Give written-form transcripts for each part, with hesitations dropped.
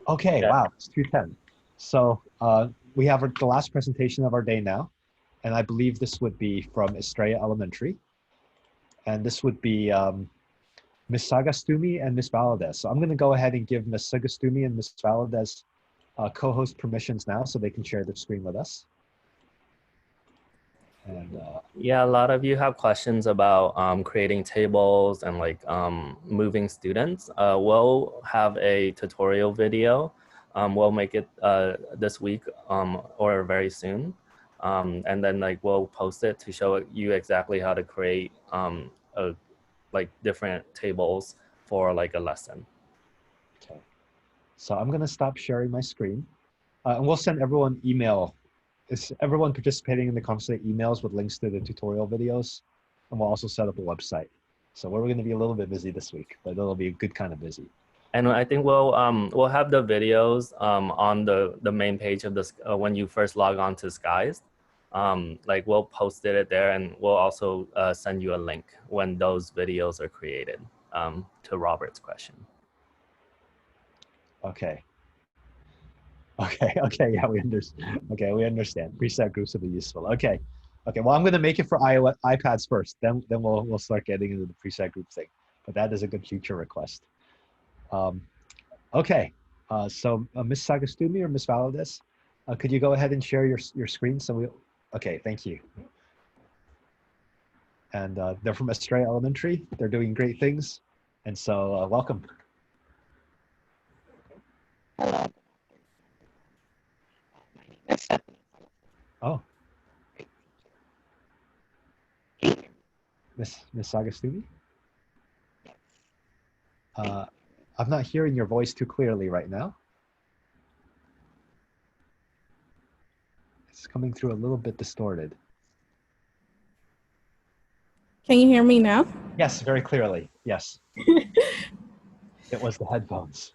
Okay, Yeah. wow, it's 2:10. So we have the last presentation of our day now, and I believe this would be from Estrella Elementary, and this would be Ms. Sagastume and Ms. Valadez. So I'm going to go ahead and give Ms. Sagastume and Ms. Valadez co-host permissions now so they can share their screen with us. And Yeah, a lot of you have questions about creating tables and like moving students. We'll have a tutorial video. We'll make it this week or very soon. And then like we'll post it to show you exactly how to create like different tables for like a lesson. okay, so I'm going to stop sharing my screen, and we'll send everyone email. Is everyone participating in the conversation emails with links to the tutorial videos? And we'll also set up a website. So we're going to be a little bit busy this week, but it'll be a good kind of busy. And I think we'll have the videos on the main page of this when you first log on to Skies. Like we'll post it there, and we'll also send you a link when those videos are created to Robert's question. Okay. Okay, yeah, we understand. Okay, we understand. Preset groups will be useful. Okay. Well, I'm going to make it for iPads first. Then we'll start getting into the preset group thing. But that is a good future request. Um, okay. So Ms. Sagastumi or Ms. Valadez, could you go ahead and share your screen? Okay, thank you. And they're from Estrella Elementary. They're doing great things. And so welcome. Hello. My name is Stephanie. Oh. Miss Sagastumi? Yes. I'm not hearing your voice too clearly right now. It's coming through a little bit distorted. Can you hear me now? Yes, very clearly. Yes. It was the headphones.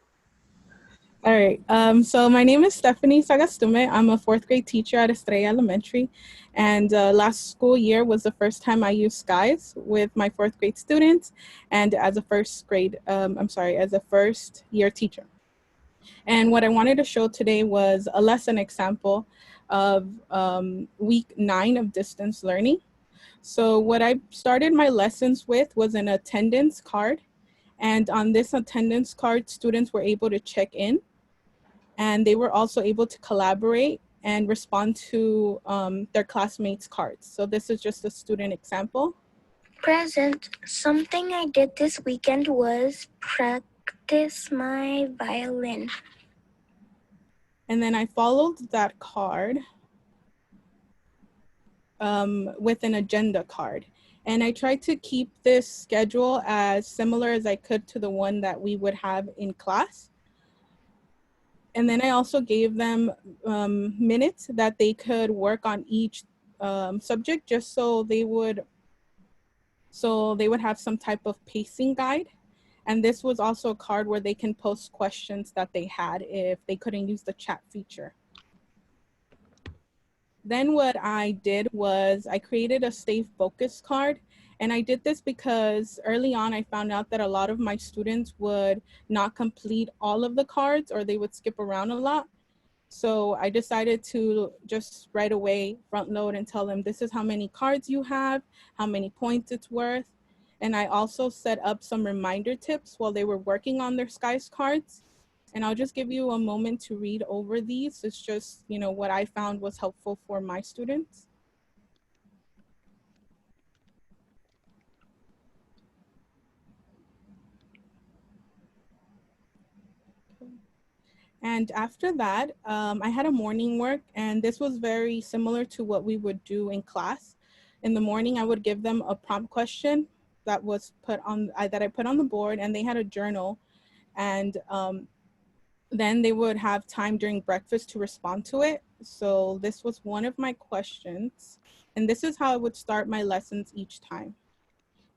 All right. So my name is Stephanie Sagastume. I'm a fourth grade teacher at Estrella Elementary. And last school year was the first time I used Skies with my fourth grade students and as a first year teacher. And what I wanted to show today was a lesson example of week 9 of distance learning. So what I started my lessons with was an attendance card. And on this attendance card, students were able to check in, and they were also able to collaborate and respond to their classmates' cards. So this is just a student example. Present. Something I did this weekend was practice my violin. And then I followed that card with an agenda card. And I tried to keep this schedule as similar as I could to the one that we would have in class. And then I also gave them minutes that they could work on each subject, just so they would have some type of pacing guide. And this was also a card where they can post questions that they had if they couldn't use the chat feature. Then what I did was I created a stay focused card. And I did this because early on, I found out that a lot of my students would not complete all of the cards, or they would skip around a lot. So I decided to just right away front load and tell them, this is how many cards you have, how many points it's worth. And I also set up some reminder tips while they were working on their Skies cards. And I'll just give you a moment to read over these. It's just, what I found was helpful for my students. And after that, I had a morning work, and this was very similar to what we would do in class. In the morning, I would give them a prompt question that was that I put on the board, and they had a journal. And then they would have time during breakfast to respond to it. So this was one of my questions. And this is how I would start my lessons each time.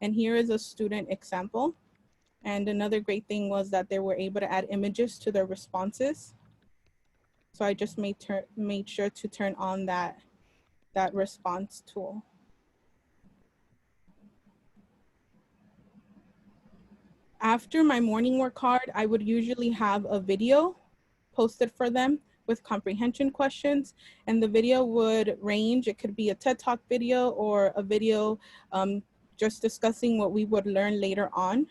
And here is a student example. And another great thing was that they were able to add images to their responses. So I just made sure to turn on that response tool. After my morning work card, I would usually have a video posted for them with comprehension questions. And the video would range, it could be a TED Talk video or a video just discussing what we would learn later on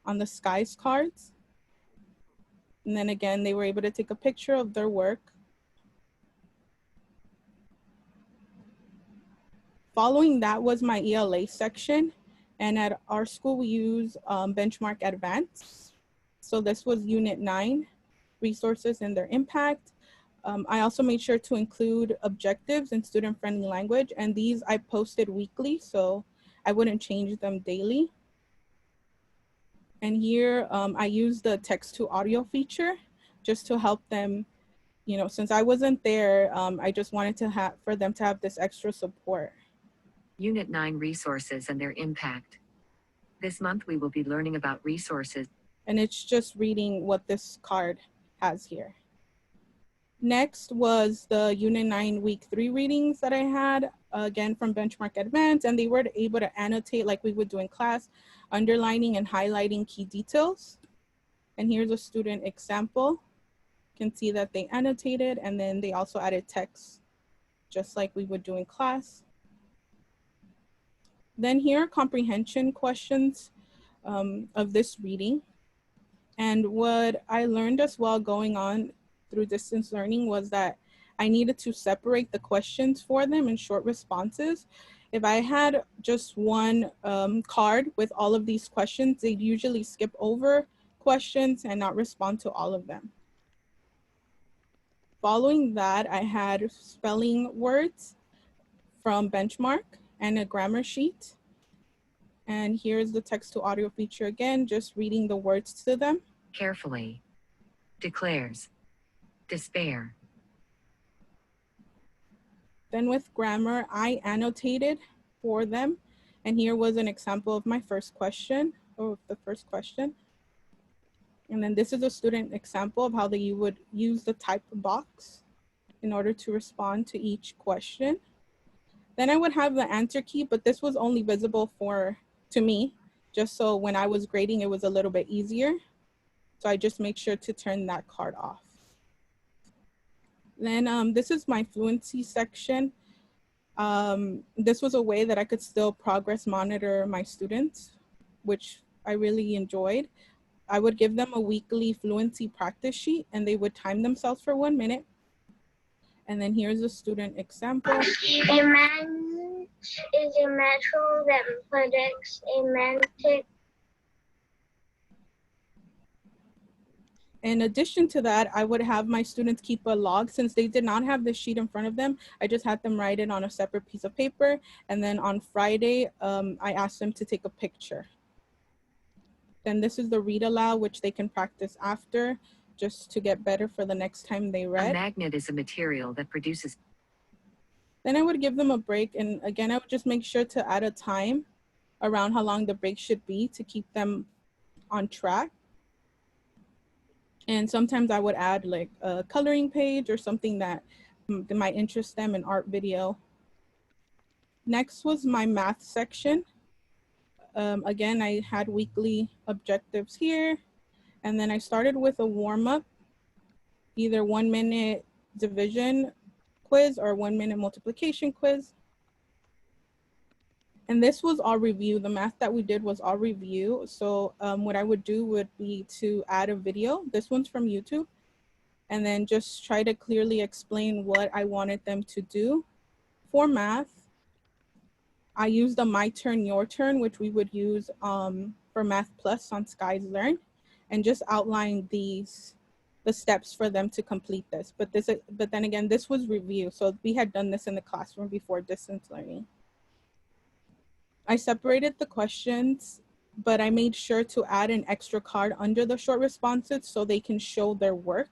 the SKYS cards. And then again, they were able to take a picture of their work. Following that was my ELA section. And at our school, we use Benchmark Advanced. So this was Unit 9, resources and their impact. I also made sure to include objectives in student-friendly language, and these I posted weekly, so I wouldn't change them daily. And here I used the text-to-audio feature just to help them, you know, since I wasn't there, I just wanted to have for them to have this extra support. Unit 9, resources and their impact. This month we will be learning about resources. And it's just reading what this card has here. Next was the Unit 9 Week 3 readings that I had, again from Benchmark Advanced, and they were able to annotate like we would do in class, underlining and highlighting key details. And here's a student example. You can see that they annotated, and then they also added text, just like we would do in class. Then here are comprehension questions of this reading. And what I learned as well going on through distance learning was that I needed to separate the questions for them in short responses. If I had just one card with all of these questions, they'd usually skip over questions and not respond to all of them. Following that, I had spelling words from Benchmark and a grammar sheet. And here's the text to audio feature again, just reading the words to them. Carefully. Declares. Despair. Then with grammar, I annotated for them. And here was an example of my first question, or the first question. And then this is a student example of how you would use the type box in order to respond to each question. Then I would have the answer key, but this was only visible to me, just so when I was grading, it was a little bit easier. So I just make sure to turn that card off. Then this is my fluency section. This was a way that I could still progress monitor my students, which I really enjoyed. I would give them a weekly fluency practice sheet, and they would time themselves for 1 minute. And then here's a student example. A man is a metal that predicts a mantic. In addition to that, I would have my students keep a log. Since they did not have the sheet in front of them, I just had them write it on a separate piece of paper. And then on Friday, I asked them to take a picture. Then this is the read aloud, which they can practice after, just to get better for the next time they read. A magnet is a material that produces. Then I would give them a break. And again, I would just make sure to add a time around how long the break should be to keep them on track. And sometimes I would add like a coloring page or something that might interest them in art video. Next was my math section. Again, I had weekly objectives here. And then I started with a warm-up, either 1 minute division quiz or 1 minute multiplication quiz. And this was all review. The math that we did was all review. So what I would do would be to add a video. This one's from YouTube. And then just try to clearly explain what I wanted them to do. For math, I used the My Turn, Your Turn, which we would use for Math Plus on Skies Learn, and just outline the steps for them to complete this. But then again, this was review. So we had done this in the classroom before distance learning. I separated the questions, but I made sure to add an extra card under the short responses so they can show their work,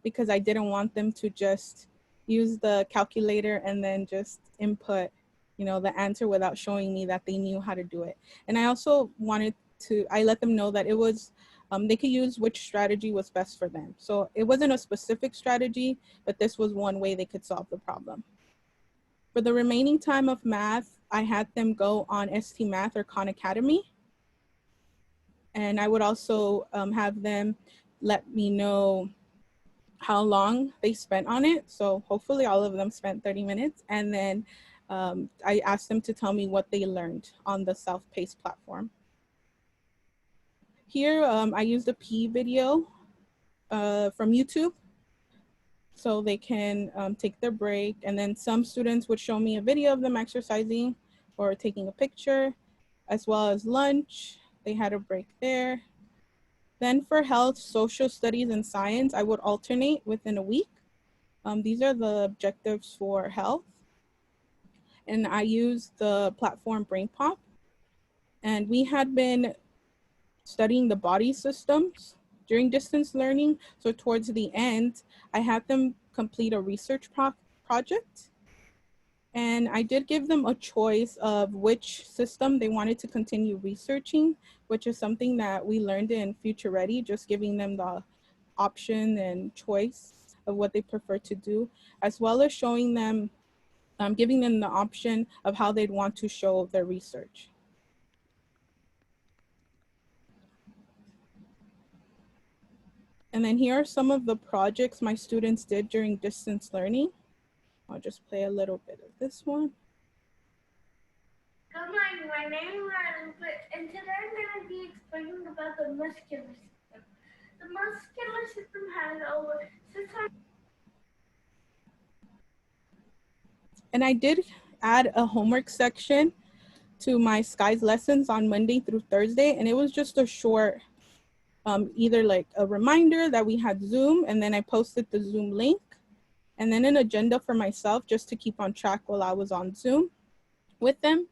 because I didn't want them to just use the calculator and then just input, you know, the answer without showing me that they knew how to do it. And I also I let them know that it was, they could use which strategy was best for them. So it wasn't a specific strategy, but this was one way they could solve the problem. For the remaining time of math, I had them go on ST Math or Khan Academy. And I would also have them let me know how long they spent on it. So hopefully all of them spent 30 minutes. And then I asked them to tell me what they learned on the self-paced platform. Here, I used a P video from YouTube, so they can take their break. And then some students would show me a video of them exercising or taking a picture, as well as lunch. They had a break there. Then for health, social studies, and science, I would alternate within a week. These are the objectives for health. And I used the platform BrainPop. And we had been studying the body systems during distance learning. So towards the end, I had them complete a research project. And I did give them a choice of which system they wanted to continue researching, which is something that we learned in Future Ready, just giving them the option and choice of what they prefer to do, as well as showing them, giving them the option of how they'd want to show their research. And then here are some of the projects my students did during distance learning. I'll just play a little bit of this one. Good morning, my name is Ryan, and today I'm going to be explaining about the muscular system. The muscular system has over 600. And I did add a homework section to my Skies lessons on Monday through Thursday, and it was just a short, either like a reminder that we had Zoom, and then I posted the Zoom link, and then an agenda for myself just to keep on track while I was on Zoom with them.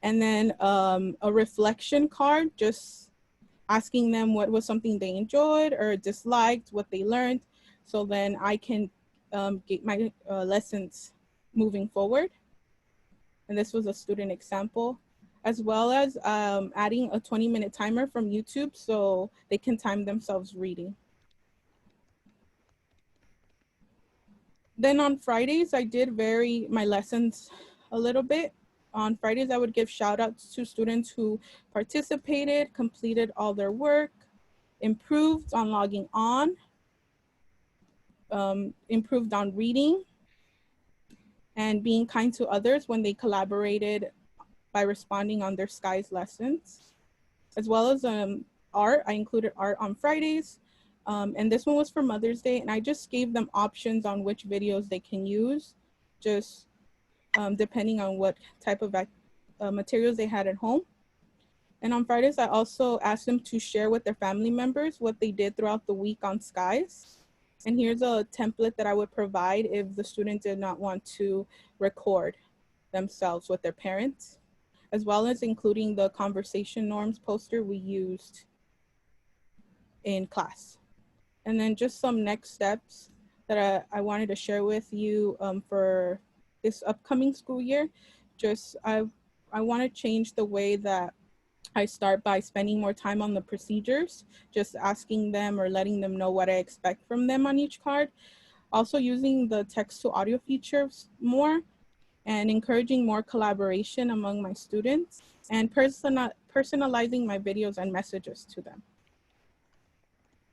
And then a reflection card, just asking them what was something they enjoyed or disliked, what they learned, so then I can get my lessons moving forward. And this was a student example, as well as adding a 20-minute timer from YouTube so they can time themselves reading. Then on Fridays, I did vary my lessons a little bit. On Fridays, I would give shout outs to students who participated, completed all their work, improved on logging on, improved on reading, and being kind to others when they collaborated by responding on their Skies lessons, as well as art. I included art on Fridays. And this one was for Mother's Day, and I just gave them options on which videos they can use, just depending on what type of materials they had at home. And on Fridays, I also asked them to share with their family members what they did throughout the week on Skies. And here's a template that I would provide if the student did not want to record themselves with their parents, as well as including the conversation norms poster we used in class. And then just some next steps that I wanted to share with you for this upcoming school year. Just I want to change the way that I start by spending more time on the procedures, just asking them or letting them know what I expect from them on each card. Also using the text to audio features more, and encouraging more collaboration among my students, and personalizing my videos and messages to them.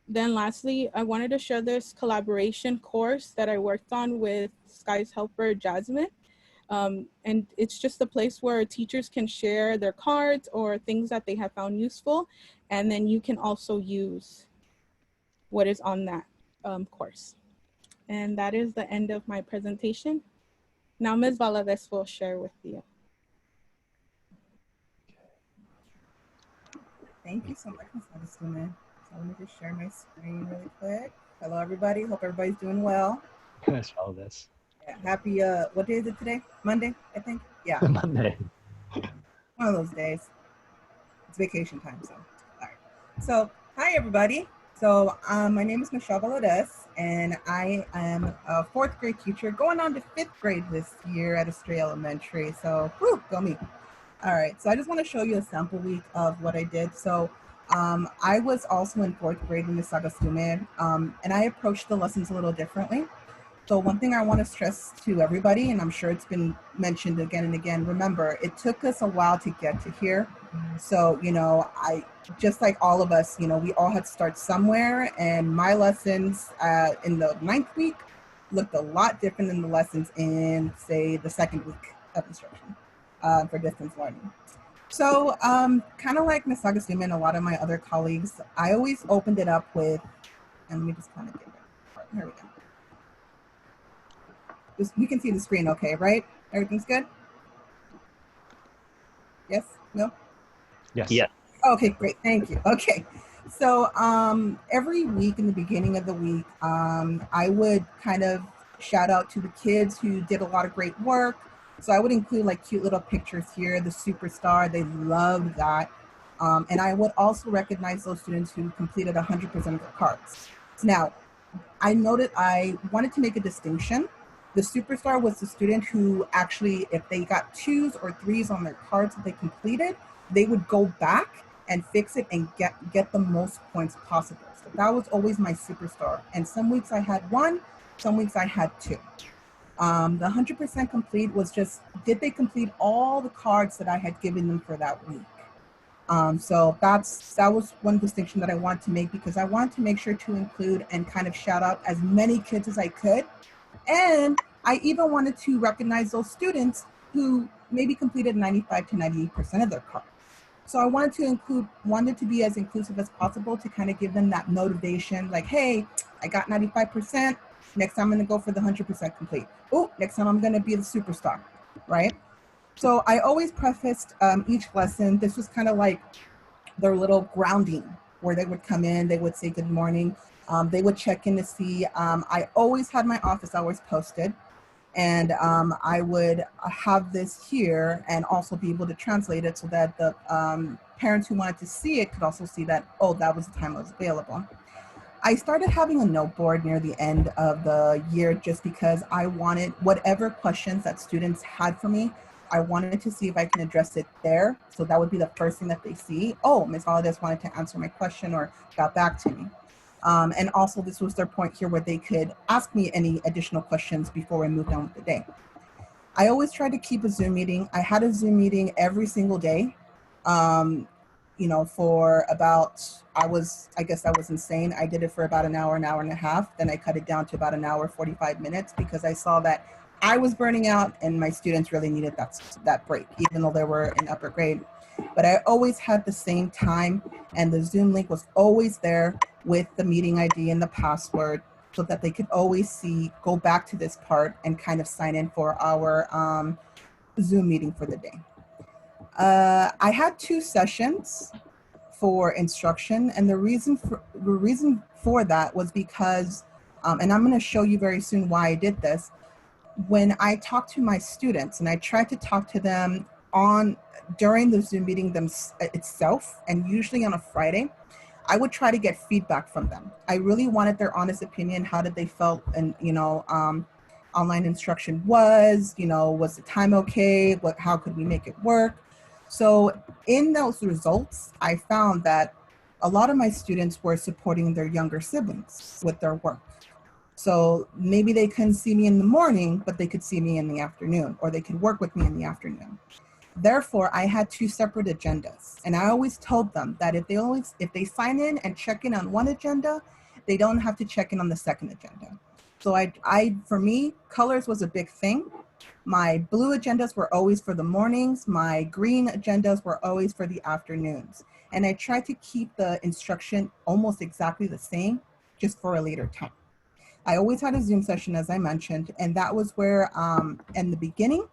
Then lastly, I wanted to share this collaboration course that I worked on with Skies helper Jasmine. And it's just a place where teachers can share their cards or things that they have found useful. And then you can also use what is on that course. And that is the end of my presentation. Now Ms. Valadez will share with you. Thank you so much, Ms. Sagastume. So let me just share my screen really quick. Hello, everybody. Hope everybody's doing well. Ms. Valadez. Yeah, happy, what day is it today? Monday, I think? Yeah, Monday. one of those days. It's vacation time, so. All right. So, hi, everybody. So, my name is Michelle Valadez, and I am a 4th grade teacher going on to 5th grade this year at Estrella Elementary. So, whew, go me. All right, so I just want to show you a sample week of what I did. So I was also in 4th grade in the Sagastume, and I approached the lessons a little differently. So one thing I want to stress to everybody, and I'm sure it's been mentioned again and again, remember, it took us a while to get to here. So, you know, I just like all of us, you know, we all had to start somewhere. And my lessons in the 9th week looked a lot different than the lessons in, say, the 2nd week of instruction for distance learning. So kind of like Ms. Sagastume and a lot of my other colleagues, I always opened it up with, and let me just kind of get it. Here we go. You can see the screen okay, right? Everything's good? Yes? No? Yes. Yeah. Okay, great. Thank you. Okay. So every week in the beginning of the week, I would kind of shout out to the kids who did a lot of great work. So I would include like cute little pictures here, the superstar, they love that. And I would also recognize those students who completed 100% of their cards. Now, I noted I wanted to make a distinction. The superstar was the student who actually, if they got 2s or 3s on their cards that they completed, they would go back and fix it and get the most points possible. So that was always my superstar. And some weeks I had 1, some weeks I had 2. The 100% complete was just, did they complete all the cards that I had given them for that week? So that was one distinction that I wanted to make, because I wanted to make sure to include and kind of shout out as many kids as I could. And I even wanted to recognize those students who maybe completed 95 to 98% of their cards. So I wanted to be as inclusive as possible to kind of give them that motivation, like, hey, I got 95%. Next time I'm going to go for the 100% complete. Oh, next time I'm going to be the superstar, right? So I always prefaced each lesson. This was kind of like their little grounding, where they would come in, they would say good morning. They would check in to see. I always had my office hours posted, and I would have this here and also be able to translate it so that the parents who wanted to see it could also see that, oh, that was the time I was available. I started having a note board near the end of the year just because I wanted whatever questions that students had for me, I wanted to see if I can address it there. So that would be the first thing that they see. Oh, Ms. Valadez wanted to answer my question or got back to me. And also this was their point here where they could ask me any additional questions before we moved on with the day. I always try to keep a Zoom meeting. I had a Zoom meeting every single day. You know, for about, I guess I was insane. I did it for about an hour and a half. Then I cut it down to about an hour, 45 minutes, because I saw that I was burning out and my students really needed that break, even though they were in upper grade. But I always had the same time, and the Zoom link was always there with the meeting ID and the password, so that they could always go back to this part and kind of sign in for our Zoom meeting for the day. I had 2 sessions for instruction, and the reason for that was because, and I'm going to show you very soon why I did this. When I talked to my students, and I tried to talk to them during the Zoom meeting itself, and usually on a Friday, I would try to get feedback from them. I really wanted their honest opinion. How did they felt, and online instruction was the time okay? How could we make it work? So in those results, I found that a lot of my students were supporting their younger siblings with their work. So maybe they couldn't see me in the morning, but they could see me in the afternoon, or they could work with me in the afternoon. Therefore, I had 2 separate agendas. And I always told them that if they sign in and check in on one agenda, they don't have to check in on the second agenda. So for me, colors was a big thing. My blue agendas were always for the mornings. My green agendas were always for the afternoons. And I tried to keep the instruction almost exactly the same, just for a later time. I always had a Zoom session, as I mentioned, and that was where, in the beginning,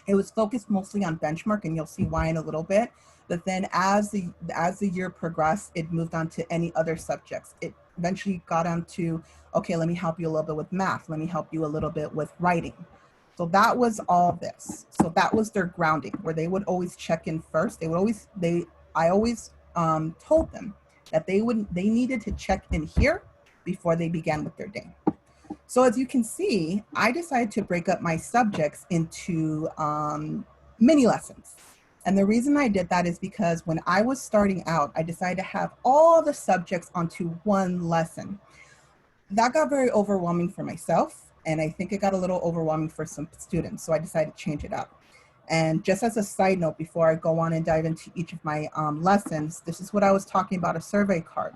it was focused mostly on benchmark, and you'll see why in a little bit. But then as the year progressed, it moved on to any other subjects. It eventually got on to, okay, let me help you a little bit with math. Let me help you a little bit with writing. So that was all this. So that was their grounding, where they would always check in first. I always told them that they needed to check in here before they began with their day. So as you can see, I decided to break up my subjects into mini lessons. And the reason I did that is because when I was starting out, I decided to have all the subjects onto one lesson. That got very overwhelming for myself, and I think it got a little overwhelming for some students, so I decided to change it up. And just as a side note, before I go on and dive into each of my lessons, this is what I was talking about, a survey card.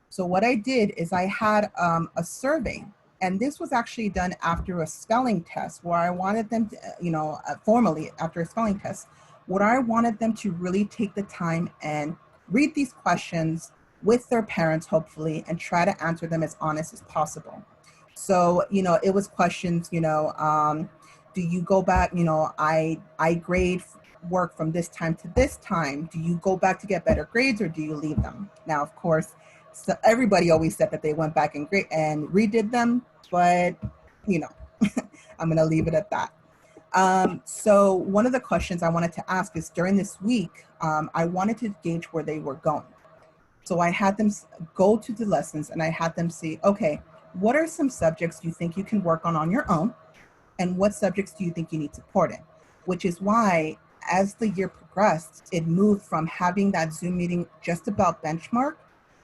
So what I did is I had a survey, and this was actually done after a spelling test where I wanted them to, formally after a spelling test, where I wanted them to really take the time and read these questions with their parents, hopefully, and try to answer them as honest as possible. So, it was questions, do you go back, I grade work from this time to this time. Do you go back to get better grades or do you leave them? Now, of course, so everybody always said that they went back and redid them, but I'm going to leave it at that. So one of the questions I wanted to ask is during this week, I wanted to gauge where they were going. So I had them go to the lessons and I had them see, okay, what are some subjects you think you can work on your own? And what subjects do you think you need support in? Which is why, as the year progressed, it moved from having that Zoom meeting just about benchmark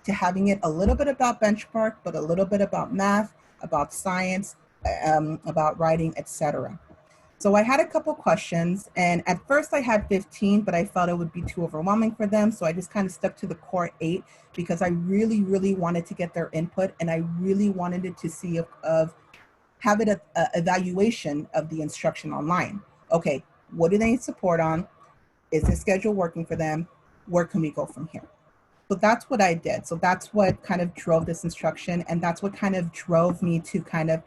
to having it a little bit about benchmark, but a little bit about math, about science, about writing, etc. So I had a couple questions, and at first I had 15, but I felt it would be too overwhelming for them. So I just kind of stuck to the core 8 because I really, really wanted to get their input, and I really wanted it to see have it a evaluation of the instruction online. Okay, what do they need support on? Is the schedule working for them? Where can we go from here? So that's what I did. So that's what kind of drove this instruction, and that's what kind of drove me to kind of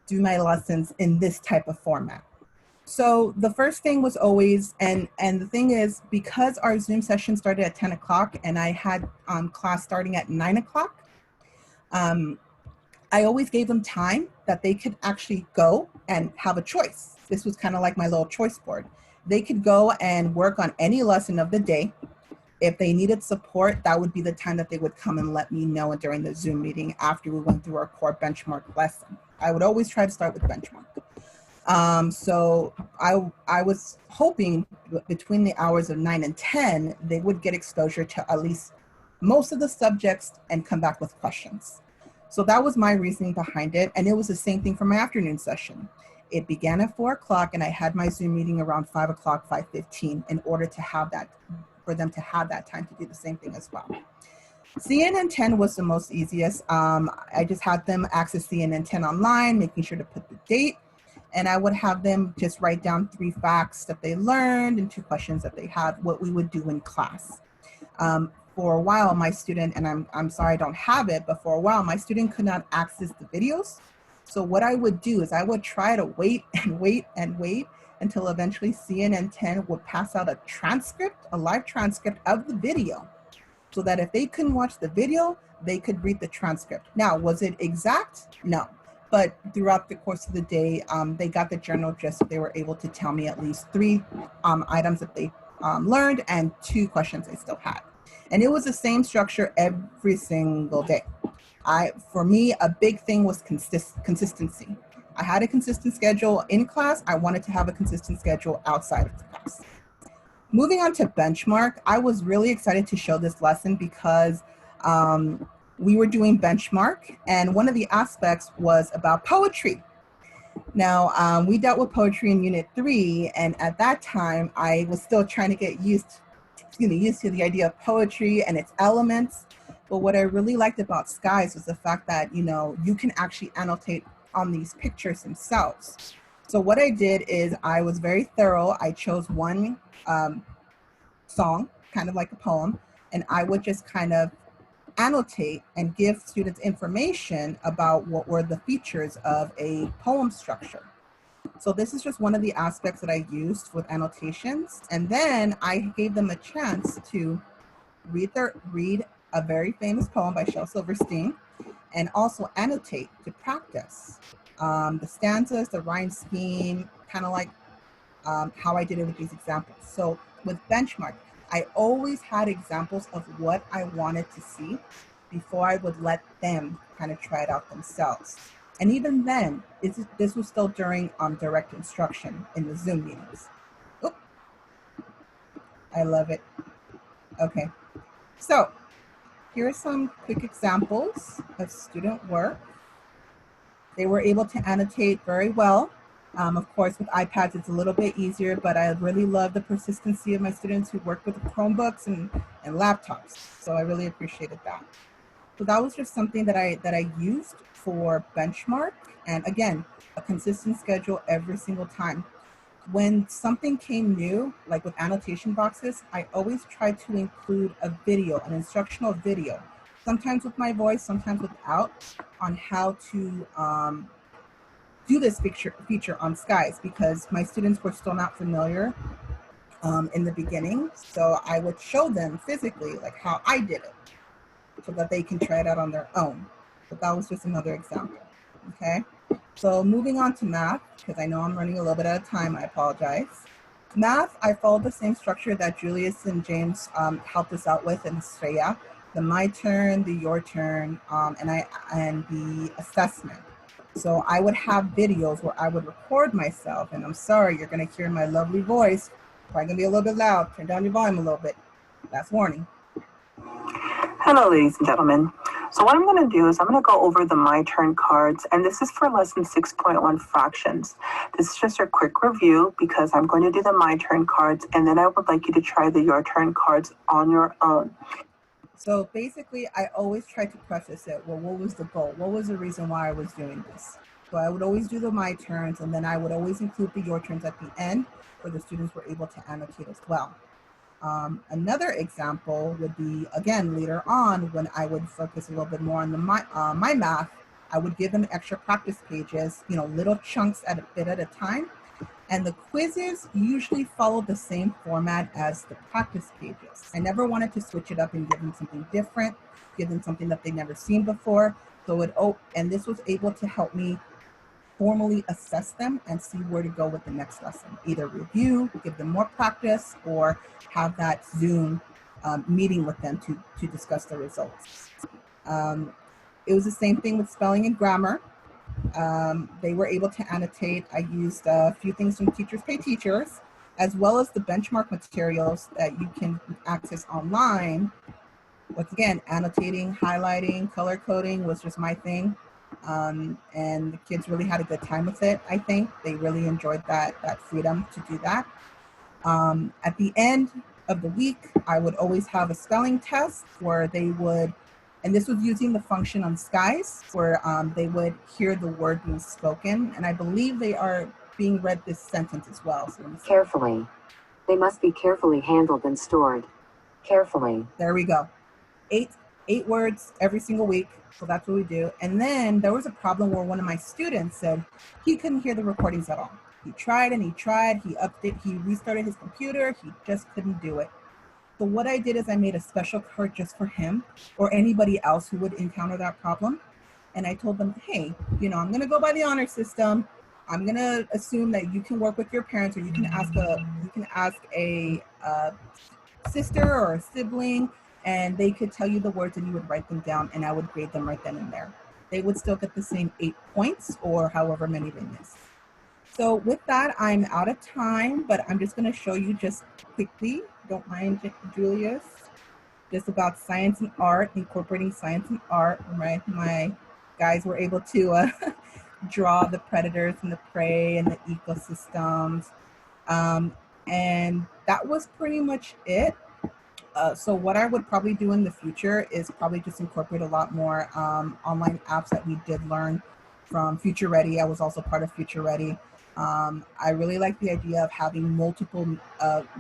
do my lessons in this type of format. So the first thing was always, and the thing is, because our Zoom session started at 10 o'clock and I had class starting at 9 o'clock, I always gave them time that they could actually go and have a choice. This was kind of like my little choice board. They could go and work on any lesson of the day. If they needed support, that would be the time that they would come and let me know during the Zoom meeting after we went through our core benchmark lesson. I would always try to start with benchmark. So I was hoping between the hours of 9 and 10, they would get exposure to at least most of the subjects and come back with questions. So that was my reasoning behind it. And it was the same thing for my afternoon session. It began at 4 o'clock and I had my Zoom meeting around 5 o'clock, 5:15 in order to have that, for them to have that time to do the same thing as well. CNN 10 was the most easiest. I just had them access CNN 10 online, making sure to put the date. And I would have them just write down 3 facts that they learned and 2 questions that they had, what we would do in class. For a while, my student, and I'm sorry I don't have it, but for a while, my student could not access the videos. So what I would do is I would try to wait and wait and wait until eventually CNN 10 would pass out a transcript, a live transcript of the video, so that if they couldn't watch the video, they could read the transcript. Now, was it exact? No. But throughout the course of the day, they got the general gist. They were able to tell me at least 3 items that they learned and 2 questions they still had. And it was the same structure every single day. For me, a big thing was consistency. I had a consistent schedule in class. I wanted to have a consistent schedule outside of the class. Moving on to benchmark, I was really excited to show this lesson because we were doing benchmark, and one of the aspects was about poetry. Now, we dealt with poetry in Unit 3, and at that time, I was still trying to get used to the idea of poetry and its elements. But what I really liked about Skies was the fact that, you can actually annotate on these pictures themselves. So what I did is I was very thorough. I chose one song, kind of like a poem, and I would just kind of annotate and give students information about what were the features of a poem structure. So this is just one of the aspects that I used with annotations. And then I gave them a chance to read a very famous poem by Shel Silverstein and also annotate to practice the stanzas, the rhyme scheme, kind of like how I did it with these examples. So with benchmark, I always had examples of what I wanted to see before I would let them kind of try it out themselves. And even then, this was still during direct instruction in the Zoom meetings. Oop. I love it. Okay, so here are some quick examples of student work. They were able to annotate very well. Of course, with iPads, it's a little bit easier, but I really love the persistency of my students who work with Chromebooks and laptops. So I really appreciated that. So that was just something that I used for benchmark. And again, a consistent schedule every single time. When something came new, like with annotation boxes, I always try to include a video, an instructional video, sometimes with my voice, sometimes without, on how to do this feature on Skies, because my students were still not familiar in the beginning. So I would show them physically like how I did it so that they can try it out on their own. So that was just another example, okay? So moving on to math, because I know I'm running a little bit out of time, I apologize. Math, I followed the same structure that Julius and James helped us out with in Estrella, the my turn, the your turn, and the assessment. So I would have videos where I would record myself, and I'm sorry, you're gonna hear my lovely voice, probably gonna be a little bit loud, turn down your volume a little bit, last warning. Hello, ladies and gentlemen. So what I'm going to do is I'm going to go over the My Turn cards, and this is for lesson 6.1 fractions. This is just a quick review because I'm going to do the My Turn cards, and then I would like you to try the Your Turn cards on your own. So basically, I always try to preface it, well, what was the goal? What was the reason why I was doing this? So I would always do the My Turns, and then I would always include the Your Turns at the end where the students were able to annotate as well. Another example would be, again, later on when I would focus a little bit more on the my math, I would give them extra practice pages, you know, little chunks at a bit at a time. And the quizzes usually follow the same format as the practice pages. I never wanted to switch it up and give them something different, give them something that they've never seen before. So and this was able to help me formally assess them and see where to go with the next lesson. Either review, give them more practice, or have that Zoom meeting with them to discuss the results. It was the same thing with spelling and grammar. They were able to annotate. I used a few things from Teachers Pay Teachers, as well as the benchmark materials that you can access online. Once again, annotating, highlighting, color coding was just my thing. And the kids really had a good time with it, I think. They really enjoyed that freedom to do that. At the end of the week, I would always have a spelling test where they would, and this was using the function on Skies, where they would hear the word being spoken. And I believe they are being read this sentence as well. So Carefully. They must be carefully handled and stored. Carefully. There we go. Eight words every single week. So that's what we do. And then there was a problem where one of my students said he couldn't hear the recordings at all. He tried and he tried. He restarted his computer. He just couldn't do it. So what I did is I made a special card just for him or anybody else who would encounter that problem. And I told them, hey, you know, I'm going to go by the honor system. I'm going to assume that you can work with your parents, or you can ask a sister or a sibling, and they could tell you the words and you would write them down, and I would grade them right then and there. They would still get the same 8 points or however many they missed. So with that, I'm out of time, but I'm just going to show you just quickly, don't mind Julius, just about science and art, incorporating science and art, right? My guys were able to draw the predators and the prey and the ecosystems. And that was pretty much it. So what I would probably do in the future is probably just incorporate a lot more online apps that we did learn from Future Ready. I was also part of Future Ready. I really like the idea of having multiple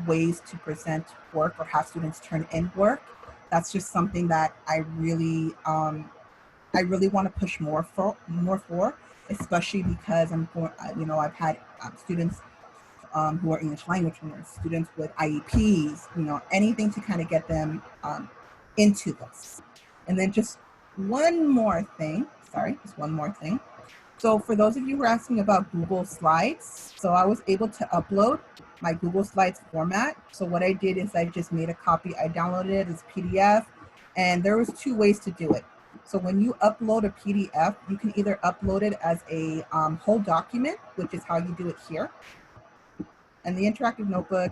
ways to present work or have students turn in work. That's just something that I really want to push more for, especially because I've had students who are English language learners, students with IEPs, anything to kind of get them into this. And then just one more thing. So for those of you who are asking about Google Slides, so I was able to upload my Google Slides format. So what I did is I just made a copy. I downloaded it as PDF, and there was 2 ways to do it. So when you upload a PDF, you can either upload it as a whole document, which is how you do it here. And the interactive notebook,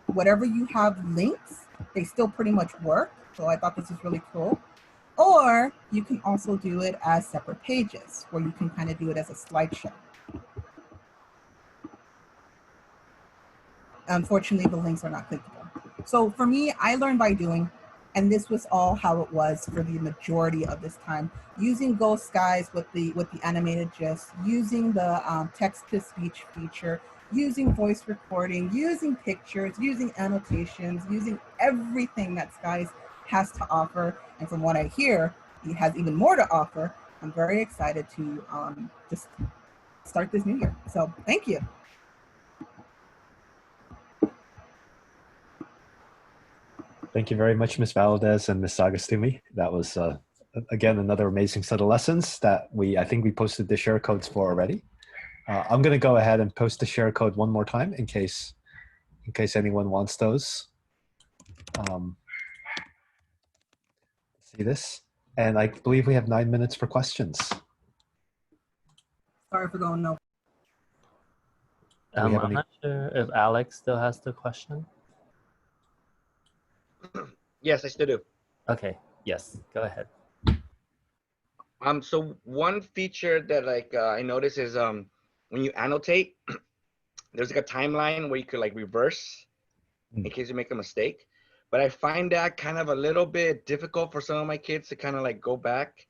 whatever you have links, they still pretty much work. So I thought this was really cool. Or you can also do it as separate pages, where you can kind of do it as a slideshow. unfortunately, the links are not clickable. So for me, I learned by doing, and this was all how it was for the majority of this time, using Ghost Skies with the animated GIFs, using the text-to-speech feature, using voice recording, using pictures, using annotations, using everything that Skies has to offer. And from what I hear, he has even more to offer. I'm very excited to just start this new year. So thank you. Thank you very much, Ms. Valadez and Ms. Sagastume. That was, again, another amazing set of lessons that I think we posted the share codes for already. I'm going to go ahead and post the share code one more time in case anyone wants those. See this? And I believe we have 9 minutes for questions. Sorry for going no. I'm not sure if Alex still has the question. Yes, I still do. Okay, yes, go ahead. So one feature that I noticed is when you annotate, there's like a timeline where you could like reverse in case you make a mistake. But I find that kind of a little bit difficult for some of my kids to kind of like go back,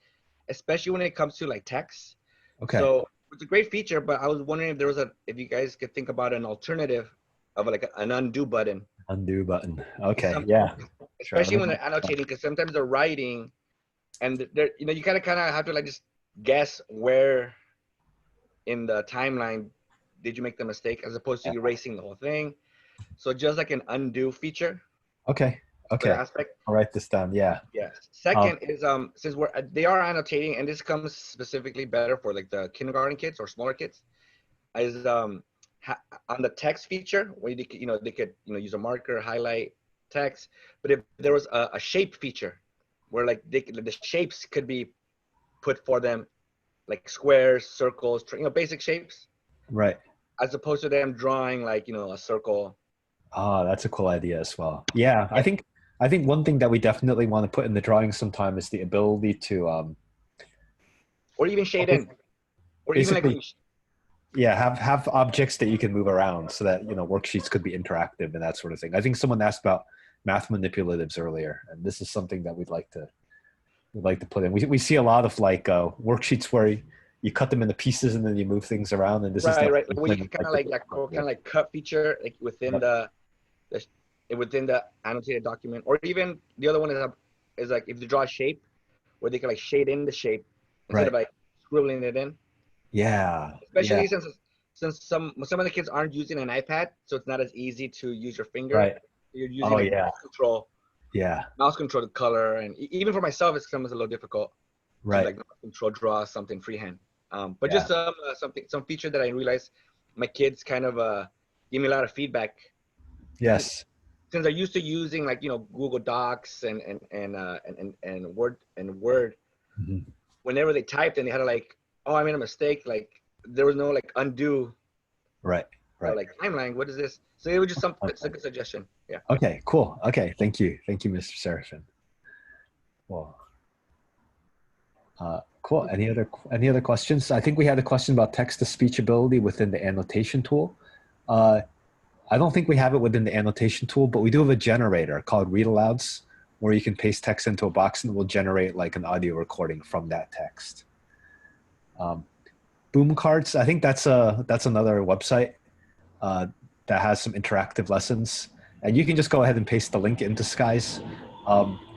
especially when it comes to like text. Okay. So it's a great feature, but I was wondering if you guys could think about an alternative of like an undo button. Undo button. Okay. Yeah. Especially when they're annotating, because sometimes they're writing, and they're, you kind of have to like just guess where in the timeline did you make the mistake, as opposed to erasing the whole thing. So just like an undo feature. Okay. Okay. Aspect. I'll write this down. Yeah. Yes. Second is since they are annotating, and this comes specifically better for like the kindergarten kids or smaller kids, is on the text feature where they could use a marker, highlight text. But if there was a shape feature where like the shapes could be put for them, like squares, circles, basic shapes. Right. As opposed to them drawing like a circle. Ah, that's a cool idea as well. Yeah, I think one thing that we definitely want to put in the drawing sometime is the ability to or even shade in, or even like have objects that you can move around so that worksheets could be interactive and that sort of thing. I think someone asked about math manipulatives earlier, and this is something that we'd like to put in. We see a lot of like worksheets where you cut them into pieces and then you move things around, and this is right. Well, you can kind of like cut feature like within within the annotated document, or even the other one is like if you draw a shape where they can like shade in the shape instead of like scribbling it in. Yeah. Especially since some of the kids aren't using an iPad, so it's not as easy to use your finger. Right. You're using mouse control. Yeah. Mouse control, the color, and even for myself, it's sometimes a little difficult. Right. To, like mouse control draw something freehand. But just some feature that I realized my kids kind of give me a lot of feedback. Yes. Since they're used to using like Google Docs and Word mm-hmm. Whenever they typed and they had to like, oh, I made a mistake, like there was no like undo. Right. Like timeline, what is this? So it was just it's a good suggestion. Yeah. Okay. Cool. Okay. Thank you, Mr. Serafin. Well. Cool. Any other questions? I think we had a question about text-to-speech ability within the annotation tool. I don't think we have it within the annotation tool, but we do have a generator called read alouds where you can paste text into a box and it will generate like an audio recording from that text. Boom cards, I think that's another website that has some interactive lessons, and you can just go ahead and paste the link into Skies.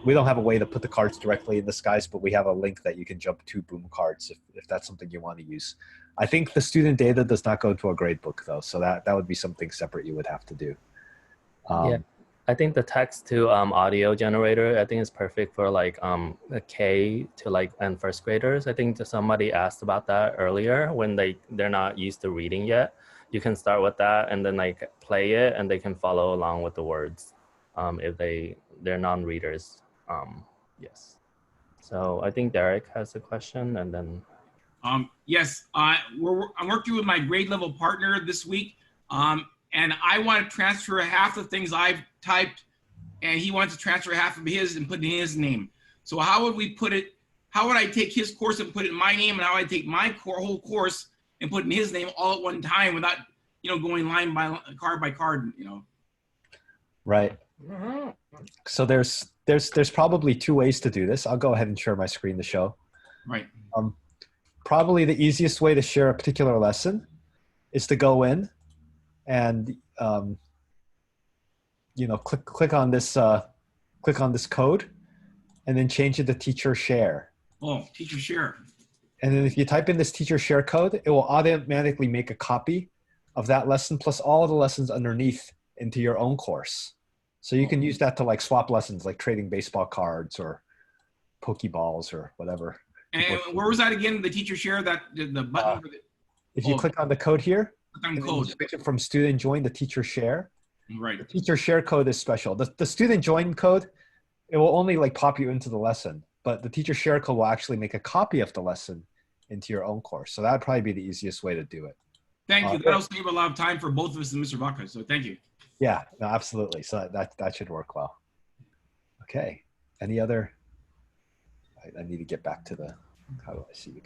We don't have a way to put the cards directly in the Skies, but we have a link that you can jump to Boom cards if that's something you want to use. I think the student data does not go to a grade book though, so that would be something separate you would have to do. Yeah, I think the text to audio generator, I think is perfect for like a K to like and first graders. I think somebody asked about that earlier when they're not used to reading yet. You can start with that and then like play it and they can follow along with the words if they're non-readers. Yes. So I think Derek has a question and then. Yes, I'm working with my grade level partner this week, and I want to transfer half the things I've typed, and he wants to transfer half of his and put in his name. So how would we put it? How would I take his course and put it in my name, and how would I take my whole course and put in his name all at one time without, going line by card by card, Right. So there's probably two ways to do this. I'll go ahead and share my screen to show. Right. Probably the easiest way to share a particular lesson is to go in and click on this code, and then change it to teacher share. Oh, teacher share. And then if you type in this teacher share code, it will automatically make a copy of that lesson plus all of the lessons underneath into your own course. So you can use that to like swap lessons, like trading baseball cards or Pokeballs or whatever. And where was that again? The teacher share, that the button? For the, if you click on the code here, click on and then code. you switch it from student join to teacher share. Right. The teacher share code is special. The student join code, it will only like pop you into the lesson, but the teacher share code will actually make a copy of the lesson into your own course. So that'd probably be the easiest way to do it. Thank you. That'll save a lot of time for both of us and Mr. Vaca. So thank you. Yeah, no, absolutely. So that should work well. Okay. Any other? I need to get back to the. How do I see the